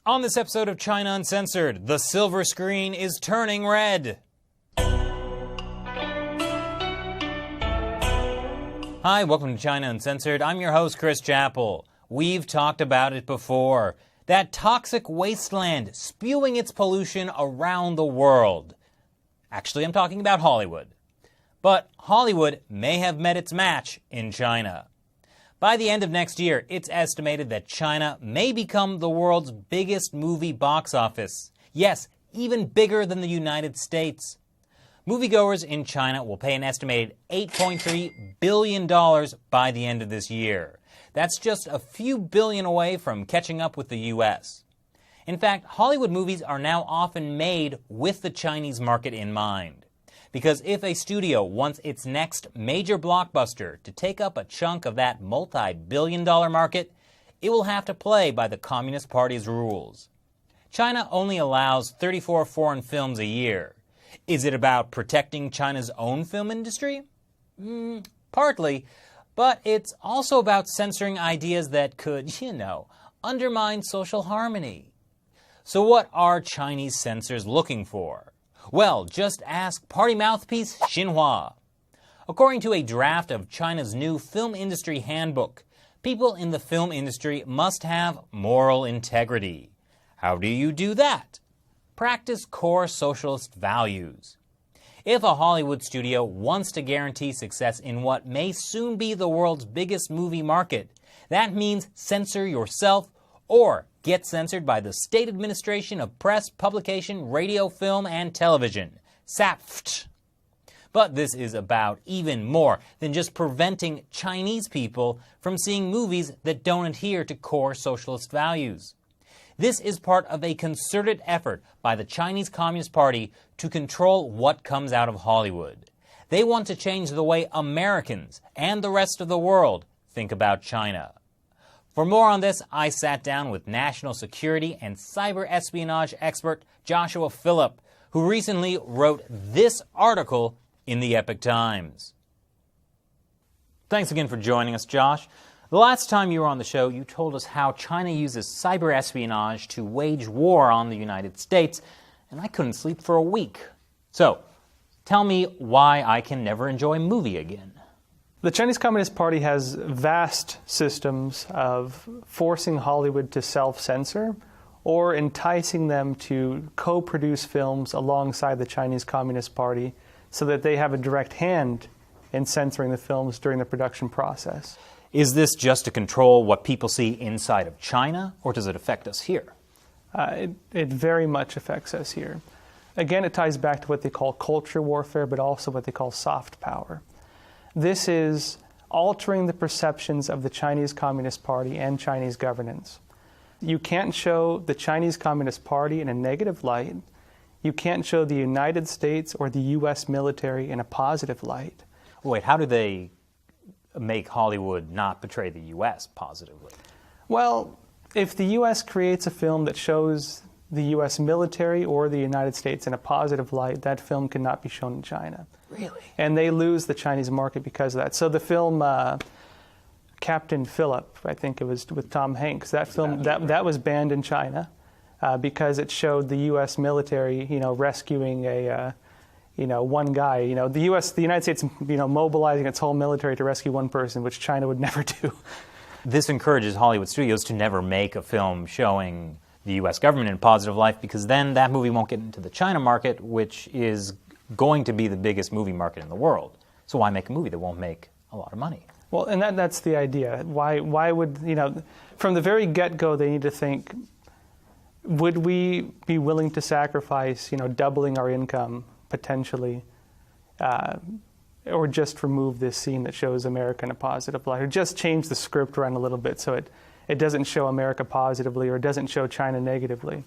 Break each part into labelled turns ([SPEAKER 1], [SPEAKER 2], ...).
[SPEAKER 1] On this episode of China Uncensored, the silver screen is turning red. Hi, welcome to China Uncensored. I'm your host, Chris Chappell. We've talked about it before. That toxic wasteland spewing its pollution around the world. Actually, I'm talking about Hollywood. But Hollywood may have met its match in China. By the end of next year, it's estimated that China may become the world's biggest movie box office. Yes, even bigger than the United States. Moviegoers in China will pay an estimated $8.3 billion by the end of this year. That's just a few billion away from catching up with the U.S. In fact, Hollywood movies are now often made with the Chinese market in mind. Because if a studio wants its next major blockbuster to take up a chunk of that multi-billion-dollar market, it will have to play by the Communist Party's rules. China only allows 34 foreign films a year. Is it about protecting China's own film industry? Partly, but it's also about censoring ideas that could, undermine social harmony. So what are Chinese censors looking for? Well, just ask party mouthpiece Xinhua. According to a draft of China's new film industry handbook, people in the film industry must have moral integrity. How do you do that? Practice core socialist values. If a Hollywood studio wants to guarantee success in what may soon be the world's biggest movie market, that means censor yourself or get censored by the State Administration of Press, Publication, Radio, Film, and Television, SAPFT. But this is about even more than just preventing Chinese people from seeing movies that don't adhere to core socialist values. This is part of a concerted effort by the Chinese Communist Party to control what comes out of Hollywood. They want to change the way Americans and the rest of the world think about China. For more on this, I sat down with national security and cyber espionage expert Joshua Phillip, who recently wrote this article in the Epoch Times. Thanks again for joining us, Josh. The last time you were on the show, you told us how China uses cyber espionage to wage war on the United States, and I couldn't sleep for a week. So, tell me why I can never enjoy a movie again.
[SPEAKER 2] The Chinese Communist Party has vast systems of forcing Hollywood to self-censor or enticing them to co-produce films alongside the Chinese Communist Party so that they have a direct hand in censoring the films during the production process.
[SPEAKER 1] Is this just to control what people see inside of China, or does it affect us here?
[SPEAKER 2] It very much affects us here. Again, it ties back to what they call culture warfare, but also what they call soft power. This is altering the perceptions of the Chinese Communist Party and Chinese governance. You can't show the Chinese Communist Party in a negative light. You can't show the United States or the U.S. military in a positive light.
[SPEAKER 1] Wait, how do they make Hollywood not portray the U.S. positively?
[SPEAKER 2] Well, if the U.S. creates a film that shows the U.S. military or the United States in a positive light, that film cannot be shown in China.
[SPEAKER 1] Really?
[SPEAKER 2] And they lose the Chinese market because of that. So the film Captain Phillip, I think it was with Tom Hanks, that film that was banned in China because it showed the U.S. military, rescuing a one guy. The United States, mobilizing its whole military to rescue one person, which China would never do.
[SPEAKER 1] This encourages Hollywood studios to never make a film showing the U.S. government in a positive light, because then that movie won't get into the China market, which is going to be the biggest movie market in the world. So why make a movie that won't make a lot of money?
[SPEAKER 2] Well, and that's the idea. Why would, from the very get-go, they need to think, would we be willing to sacrifice, doubling our income, potentially, or just remove this scene that shows America in a positive light, or just change the script around a little bit so it doesn't show America positively or it doesn't show China negatively.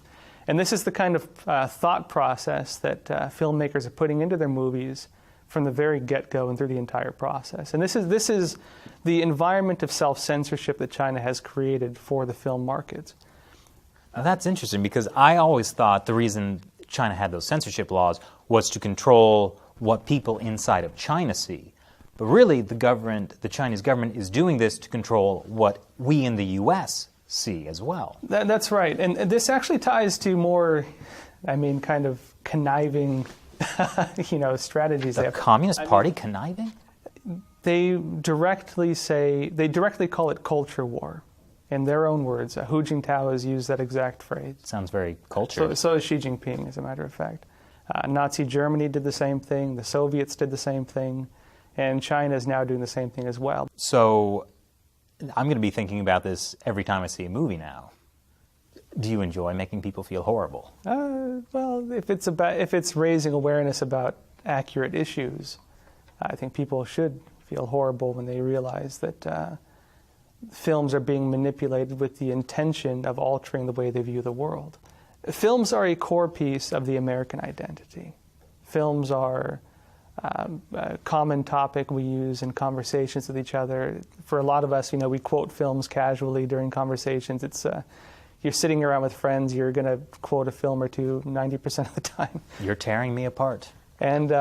[SPEAKER 2] And this is the kind of thought process that filmmakers are putting into their movies from the very get-go and through the entire process. And this is the environment of self-censorship that China has created for the film markets.
[SPEAKER 1] Now that's interesting, because I always thought the reason China had those censorship laws was to control what people inside of China see. But really, the Chinese government is doing this to control what we in the U.S. see as well.
[SPEAKER 2] That's right. And this actually ties to more, kind of conniving, strategies.
[SPEAKER 1] The Communist Party conniving?
[SPEAKER 2] They directly call it culture war. In their own words, Hu Jintao has used that exact phrase.
[SPEAKER 1] Sounds very cultured.
[SPEAKER 2] So is Xi Jinping, as a matter of fact. Nazi Germany did the same thing, the Soviets did the same thing, and China is now doing the same thing as well.
[SPEAKER 1] So I'm going to be thinking about this every time I see a movie now. Do you enjoy making people feel horrible?
[SPEAKER 2] Well, if it's raising awareness about accurate issues, I think people should feel horrible when they realize that films are being manipulated with the intention of altering the way they view the world. Films are a core piece of the American identity. Films are a common topic we use in conversations with each other. For a lot of us, we quote films casually during conversations. It's you're sitting around with friends, you're going to quote a film or two 90% of the time.
[SPEAKER 1] You're tearing me apart.
[SPEAKER 2] And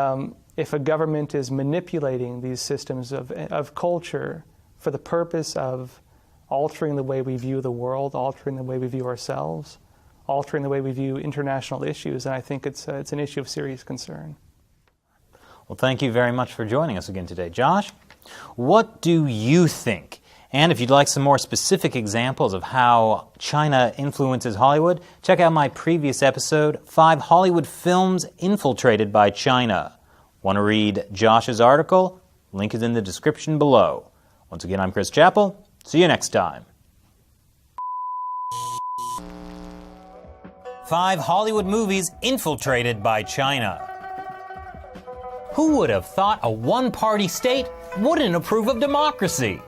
[SPEAKER 2] if a government is manipulating these systems of culture for the purpose of altering the way we view the world, altering the way we view ourselves, altering the way we view international issues, and I think it's an issue of serious concern.
[SPEAKER 1] Well, thank you very much for joining us again today. Josh, what do you think? And if you'd like some more specific examples of how China influences Hollywood, check out my previous episode, 5 Hollywood Films Infiltrated by China. Want to read Josh's article? Link is in the description below. Once again, I'm Chris Chappell. See you next time. 5 Hollywood movies infiltrated by China. Who would have thought a one-party state wouldn't approve of democracy?